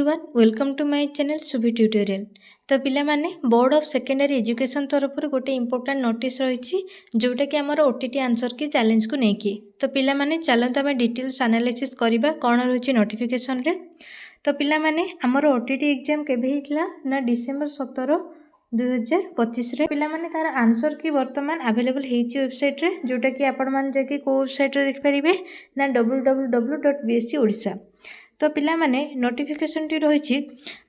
Everyone welcome to my channel Subhi tutorial. तो पिला माने बोर्ड ऑफ सेकेंडरी एजुकेशन तरफ गोटे इंपोर्टेंट नोटिस रही जोटा कि आमर ओटीटी आंसर की चैलेंज को लेकिन तो पिला माने चलते आम डिटेल्स एनालिसिस करबा कौन रही नोटिफिकेशन रे। तो पिला माने आमर ओटीटी एग्जाम केबे हितला ना डिसेंबर 17 2025 रे पिला माने तार आंसर की वर्तमान अवेलेबल हेची वेबसाइट रे जोटा कि आपण माने जाके को वेबसाइट रे देख परिबे ना www.bscodisha। तो पिला माने नोटिफिकेशन टी रही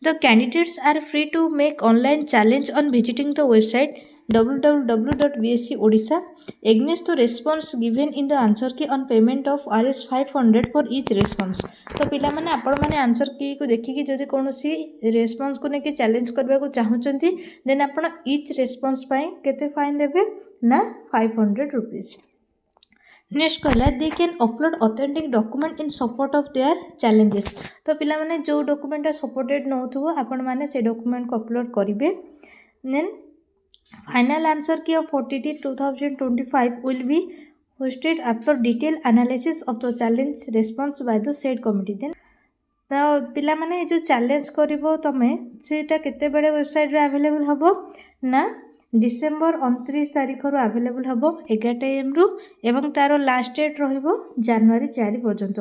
the candidates are free to make online challenge on visiting the website www.bscodisha against the response given in the answer key on payment of Rs 500 for each response. तो पिला माने आपण माने आंसर की को देखिकी जदि कोनोसी रेस्पॉन्स को लेके चैलेंज करबा को चाहउचंती देन आपण ईच रेस्पॉन्स पई केते फाइन देबे ना 500 रुपीस। नेक्स्ट कहला they can upload authentic document in support of their challenges. तो पिला माने जो डॉक्यूमेंट सपोर्टेड नौथुबो आपण माने से डॉक्यूमेंट को अपलोड करिवे। Then final answer key of OTT 2025 will be hosted after detail analysis of the challenge response by the said committee. Then तो पिला माने जो चैलेंज करिवो तमे सेटा केते बेले वेबसाइट रे अवेलेबल हबो ना डिसेंबर 29 तारीख रु अवेलेबल हबो 11 AM रु एवं तारो लास्ट डेट रहिबो जनवरी 4 पर्यंत।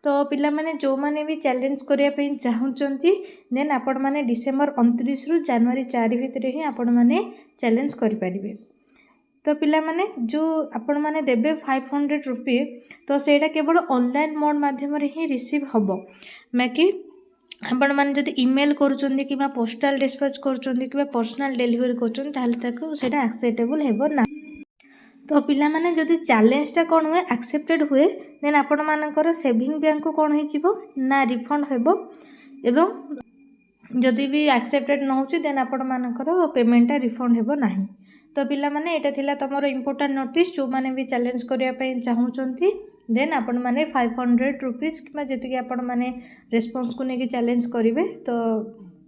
तो पिला माने जो माने भी चैलेंज करिया पे चाहउचंती देन आपण माने डिसेंबर 29 रु जनवरी 4 भितर ही आपण माने चैलेंज करि परिबे। तो पिला माने जो आपण माने देबे 500 रुपी तो सेटा केवल ऑनलाइन मोड माध्यम रे ही रिसीव हबो माकी आपण माने जदि ईमेल करूचंदी किबा पोस्टल डिस्पैच करूचंदी किबा पर्सनल डिलीवरी करूचंदी ताले ताको सेटा एक्सेप्टेबल हेबो ना। तो पिला माने जदि चैलेंजटा कोन हुए एक्सेप्टेड हुए देन आपण मानकर सेविंग बैंक को कोन हे जिवो ना रिफंड हेबो एवं जदि भी एक्सेप्टेड न होची देन आपण मानकर पेमेंटटा रिफंड हेबो नाही। तो पिला माने एटा थिला तमरो इंपोर्टेंट नोटिस जो माने भी चैलेंज करिया पे चाहउचंती देन आपण माने 500 रुपीस कि जति आपण माने रेस्पॉन्स को लेके चैलेंज करिवे तो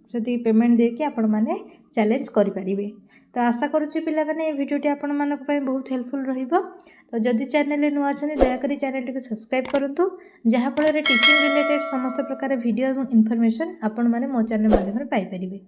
सेति पेमेंट देके आपण माने चैलेंज करि परिबे। तो आशा करूची पिला माने वीडियोटी आपण मानक पय बहुत हेल्पफुल रहिबो। तो जदि चैनल रे नुआ छने दया करी चैनल को सब्सक्राइब करंतु जहा फल रे टीचिंग रिलेटेड समस्त प्रकार वीडियो एवं इन्फॉर्मेशन आपण माने मो चैनल माध्यम रे पाई परिबे।